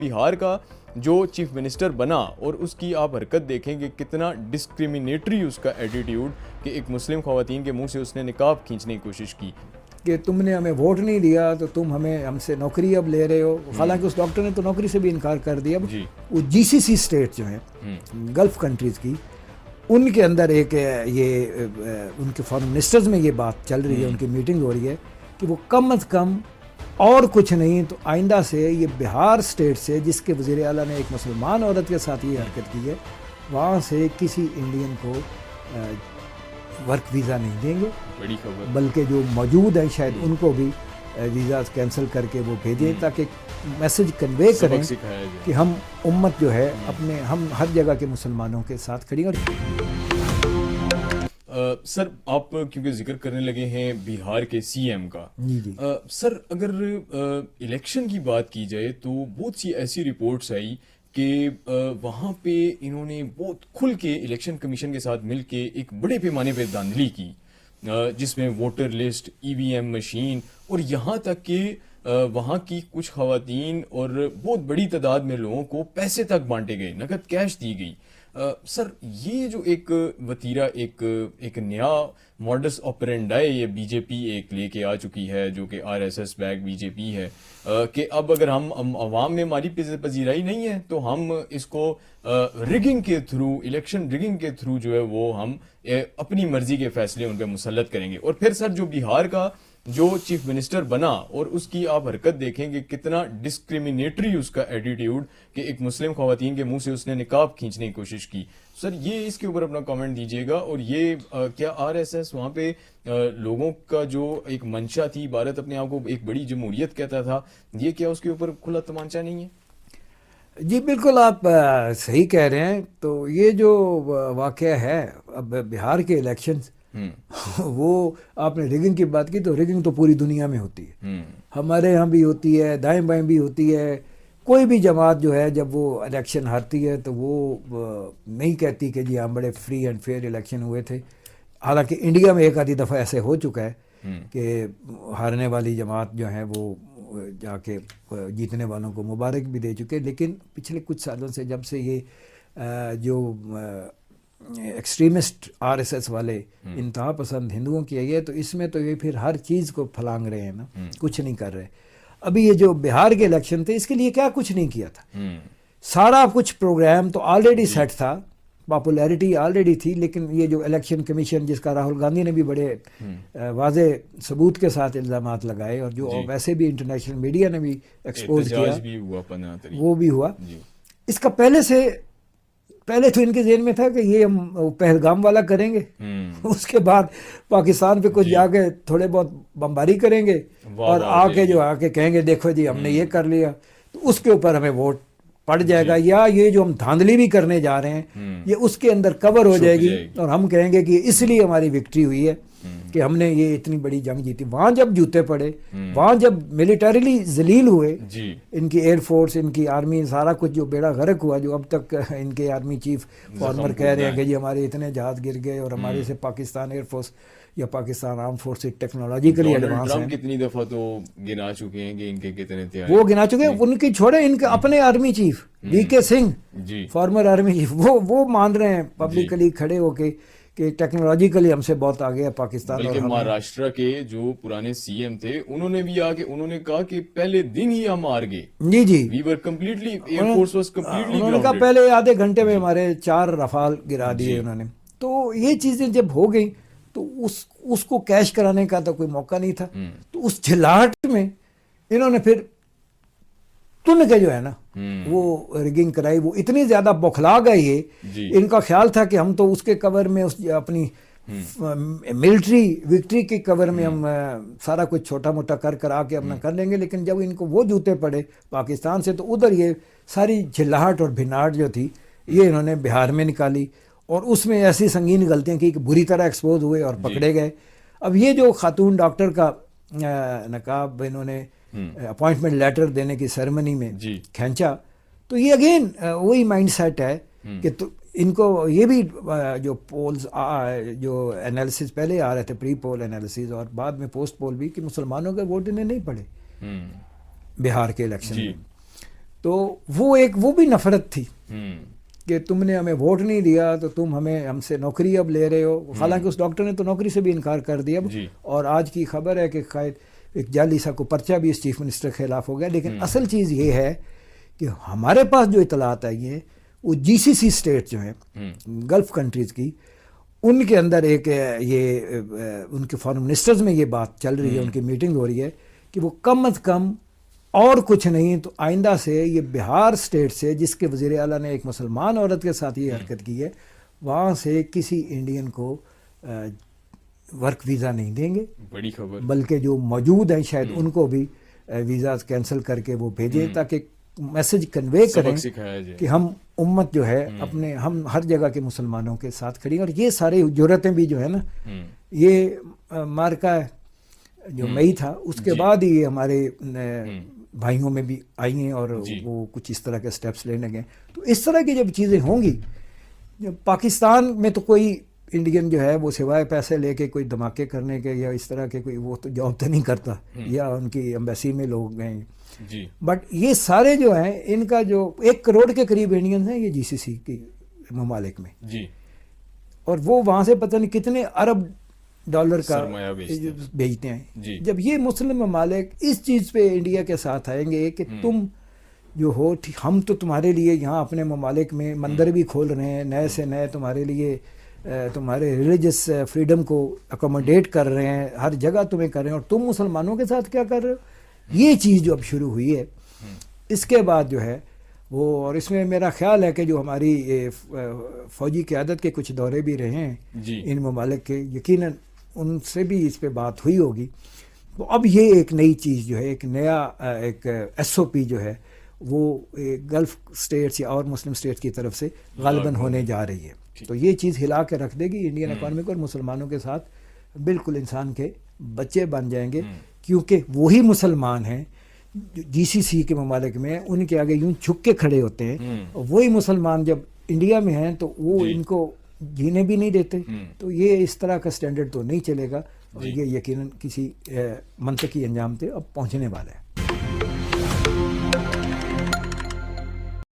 بہار کا جو chief minister بنا اور اس کی آپ حرکت دیکھیں کہ کتنا ڈسکریمنیٹری اس کا ایٹیٹیوڈ کہ ایک مسلم خواتین کے منہ سے اس نے نقاب کھینچنے کی کوشش کی کہ تم نے ہمیں ووٹ نہیں دیا تو تم ہم سے نوکری اب لے رہے ہو. حالانکہ اس ڈاکٹر نے تو نوکری سے بھی انکار کر دیا. وہ جی سی سی اسٹیٹ جو ہیں گلف کنٹریز کی, ان کے اندر ایک یہ ان کے فارن منسٹرز میں یہ بات چل رہی ہے, ان کی میٹنگ ہو رہی ہے کہ وہ کم از کم اور کچھ نہیں تو آئندہ سے یہ بہار اسٹیٹ سے جس کے وزیر اعلیٰ نے ایک مسلمان عورت کے ساتھ یہ حرکت کی ہے, وہاں سے کسی انڈین کو ورک ویزا نہیں دیں گے, بڑی خبر, بلکہ جو موجود ہیں شاید ان کو بھی ویزا کینسل کر کے وہ بھیجیں تاکہ میسج کنوے کریں کہ ہم امت جو ہے اپنے ہم ہر جگہ کے مسلمانوں کے ساتھ کھڑی ہیں. سر آپ کیونکہ ذکر کرنے لگے ہیں بہار کے سی ایم کا, سر اگر الیکشن کی بات کی جائے تو بہت سی ایسی رپورٹس آئی کہ وہاں پہ انہوں نے بہت کھل کے الیکشن کمیشن کے ساتھ مل کے ایک بڑے پیمانے پہ دھاندلی کی, جس میں ووٹر لسٹ, ای وی ایم مشین, اور یہاں تک کہ وہاں کی کچھ خواتین اور بہت بڑی تعداد میں لوگوں کو پیسے تک بانٹے گئے, نقد کیش دی گئی. سر یہ جو ایک وتیرہ ایک نیا ماڈس آپرینڈائی یہ بی جے پی ایک لے کے آ چکی ہے, جو کہ R S S back B J P ہے, کہ اب اگر ہم عوام میں ہماری پذیرائی نہیں ہے تو ہم اس کو ریگنگ کے تھرو, الیکشن ریگنگ کے تھرو جو ہے وہ ہم اپنی مرضی کے فیصلے ان پہ مسلط کریں گے. اور پھر سر جو بہار کا جو چیف منسٹر بنا اور اس کی آپ حرکت دیکھیں کہ کتنا ڈسکریمنیٹری اس کا ایٹیٹیوڈ کہ ایک مسلم خواتین کے منہ سے اس نے نقاب کھینچنے کی کوشش کی. سر یہ اس کے اوپر اپنا کامنٹ دیجیے گا, اور یہ کیا آر ایس ایس وہاں پہ لوگوں کا جو ایک منشا تھی, بھارت اپنے آپ کو ایک بڑی جمہوریت کہتا تھا, یہ کیا اس کے اوپر کھلا تمانچہ نہیں ہے؟ جی بالکل آپ صحیح کہہ رہے ہیں. تو یہ جو واقعہ ہے اب بہار کے الیکشنز, وہ آپ نے ریگنگ کی بات کی تو ریگنگ تو پوری دنیا میں ہوتی ہے, ہمارے ہاں بھی ہوتی ہے, دائیں بائیں بھی ہوتی ہے. کوئی بھی جماعت جو ہے جب وہ الیکشن ہارتی ہے تو وہ نہیں کہتی کہ جی ہم بڑے فری اینڈ فیئر الیکشن ہوئے تھے. حالانکہ انڈیا میں ایک آدھی دفعہ ایسے ہو چکا ہے کہ ہارنے والی جماعت جو ہے وہ جا کے جیتنے والوں کو مبارک بھی دے چکے. لیکن پچھلے کچھ سالوں سے جب سے یہ جو ایکسٹریمسٹ آر ایس ایس والے انتہا پسند ہندوؤں کی ہے, تو اس میں تو یہ پھر ہر چیز کو پھلانگ رہے ہیں نا, کچھ نہیں کر رہے. ابھی یہ جو بہار کے الیکشن تھے اس کے لیے کیا کچھ نہیں کیا تھا, سارا کچھ پروگرام تو آلریڈی سیٹ تھا, پاپولیرٹی آلریڈی تھی. لیکن یہ جو الیکشن کمیشن جس کا راہل گاندھی نے بھی بڑے واضح ثبوت کے ساتھ الزامات لگائے, اور جو ویسے بھی انٹرنیشنل میڈیا نے بھی ایکسپوز کیا, وہ بھی ہوا. اس کا پہلے تو ان کے ذہن میں تھا کہ یہ ہم پہلگام والا کریں گے, اس کے بعد پاکستان پہ کچھ جا کے تھوڑے بہت بمباری کریں گے, اور آ کے کہیں گے دیکھو جی ہم نے یہ کر لیا, تو اس کے اوپر ہمیں ووٹ پڑ جائے گا. یا یہ جو ہم دھاندلی بھی کرنے جا رہے ہیں یہ اس کے اندر کور ہو جائے گی, اور ہم کہیں گے کہ اس لیے ہماری وکٹری ہوئی ہے کہ ہم نے یہ اتنی بڑی جنگ جیتی. وہاں جب جوتے پڑے, وہاں جب ملیٹریلی ذلیل ہوئے, ان کی ایئر فورس, ان کی آرمی, سارا کچھ جو بیڑا غرق ہوا, جو اب تک ان کے آرمی چیف فارمر کہہ رہے ہیں کہ جی ہمارے اتنے جہاز گر گئے, اور ہمارے سے پاکستان ایئر فورس یا پاکستان آرم فورس ٹیکنالوجیکلی ایڈوانس ہیں. کتنی دفعہ تو گنا چکے ہیں کہ ان کے کتنے تھے, وہ گنا چکے ہیں. ان کی چھوڑے, ان کے اپنے آرمی چیف وی کے سنگھ, فارمر آرمی چیف, وہ مان رہے ہیں پبلکلی کھڑے ہو کے کہ ٹیکنالوجیکلی ہم سے بہت آگے ہے پاکستان. بلکہ مہاراشٹرا کے جو پرانے سی ایم تھے انہوں نے بھی آ کے انہوں نے کہا کہ پہلے دن ہی ہم ہار گئے. جی we were completely, air force was completely, انہوں نے کہا پہلے آدھے گھنٹے میں ہمارے 4 رفال گرا دیے انہوں نے. تو یہ چیزیں جب ہو گئیں تو اس کو کیش کرانے کا تو کوئی موقع نہیں تھا. تو اس جھلاٹ میں انہوں نے پھر تن کے جو ہے نا وہ ریگنگ کرائی. وہ اتنی زیادہ بوکھلا گئے, ان کا خیال تھا کہ ہم تو اس کے کور میں اپنی ملٹری وکٹری کے کور میں ہم سارا کچھ چھوٹا موٹا کر آ کے اپنا کر لیں گے. لیکن جب ان کو وہ جوتے پڑے پاکستان سے, تو ادھر یہ ساری جھلاہٹ اور بھناٹ جو تھی یہ انہوں نے بہار میں نکالی, اور اس میں ایسی سنگین غلطیاں کی کہ بری طرح ایکسپوز ہوئے اور پکڑے گئے. اب یہ جو خاتون ڈاکٹر کا نقاب انہوں نے اپوائنٹمنٹ لیٹر دینے کی سیرمنی میں کھینچا, تو یہ اگین وہی مائنڈ سیٹ ہے کہ ان کو یہ بھی جو پولز جو انالیسز پہلے آ رہے تھے, پری پول انالیسز اور بعد میں پوسٹ پول بھی, کہ مسلمانوں کے ووٹ انہیں نہیں پڑے بہار کے الیکشن میں. تو وہ بھی نفرت تھی کہ تم نے ہمیں ووٹ نہیں دیا تو تم ہم سے نوکری اب لے رہے ہو. حالانکہ اس ڈاکٹر نے تو نوکری سے بھی انکار کر دیا. اور آج کی خبر ہے کہ قائد ایک جعلی سا کو پرچہ بھی اس چیف منسٹر کے خلاف ہو گیا. لیکن اصل چیز یہ ہے کہ ہمارے پاس جو اطلاعات آئی ہیں وہ جی سی سی اسٹیٹ جو ہیں گلف کنٹریز کی, ان کے اندر ایک یہ ان کے فارن منسٹرز میں یہ بات چل رہی ہے, ان کی میٹنگ ہو رہی ہے کہ وہ کم از کم اور کچھ نہیں تو آئندہ سے یہ بہار اسٹیٹ سے, جس کے وزیر اعلیٰ نے ایک مسلمان عورت کے ساتھ یہ حرکت کی ہے, وہاں سے کسی انڈین کو ورک ویزا نہیں دیں گے. بڑی خبر. بلکہ جو موجود ہیں شاید ان کو بھی ویزا کینسل کر کے وہ بھیجیں تاکہ میسج کنوے کریں کہ ہم امت جو ہے اپنے, ہم ہر جگہ کے مسلمانوں کے ساتھ کھڑی ہیں. اور یہ سارے جرتیں بھی جو ہے نا, یہ مارکا جو مئی تھا اس کے بعد ہی ہمارے بھائیوں میں بھی آئی ہیں اور وہ کچھ اس طرح کے سٹیپس لینے گئے. تو اس طرح کی جب چیزیں ہوں گی, پاکستان میں تو کوئی انڈین جو ہے وہ سوائے پیسے لے کے کوئی دھماکے کرنے کے یا اس طرح کے کوئی وہ تو جاب تو نہیں کرتا, یا ان کی ایمبیسی میں لوگ گئے. بٹ یہ سارے جو ہیں ان کا جو 1 کروڑ کے قریب انڈینز ہیں یہ جی سی سی کے ممالک میں, اور وہ وہاں سے پتہ نہیں کتنے ارب ڈالر کا بھیجتے ہیں. جب یہ مسلم ممالک اس چیز پہ انڈیا کے ساتھ آئیں گے کہ تم جو ہو, ہم تو تمہارے لیے یہاں اپنے ممالک میں مندر بھی کھول رہے ہیں, نئے سے نئے تمہارے لیے تمہارے ریلیجس فریڈم کو اکوموڈیٹ کر رہے ہیں, ہر جگہ تمہیں کر رہے ہیں, اور تم مسلمانوں کے ساتھ کیا کر رہے ہو. یہ چیز جو اب شروع ہوئی ہے اس کے بعد جو ہے وہ, اور اس میں میرا خیال ہے کہ جو ہماری فوجی قیادت کے کچھ دورے بھی رہے ہیں ان ممالک کے, یقیناً ان سے بھی اس پہ بات ہوئی ہوگی. تو اب یہ ایک نئی چیز جو ہے, ایک نیا ایک ایس او پی جو ہے وہ گلف اسٹیٹس یا اور مسلم اسٹیٹس کی طرف سے غالباً ہونے جا رہی ہے. تو یہ چیز ہلا کے رکھ دے گی انڈین اکانومی کو, اور مسلمانوں کے ساتھ بالکل انسان کے بچے بن جائیں گے, کیونکہ وہی مسلمان ہیں جی سی سی کے ممالک میں ان کے آگے یوں جھک کے کھڑے ہوتے ہیں, اور وہی مسلمان جب انڈیا میں ہیں تو وہ ان کو جینے بھی نہیں دیتے. تو یہ اس طرح کا سٹینڈرڈ تو نہیں چلے گا, اور یہ یقیناً کسی منطقی انجام پہ اب پہنچنے والا ہے.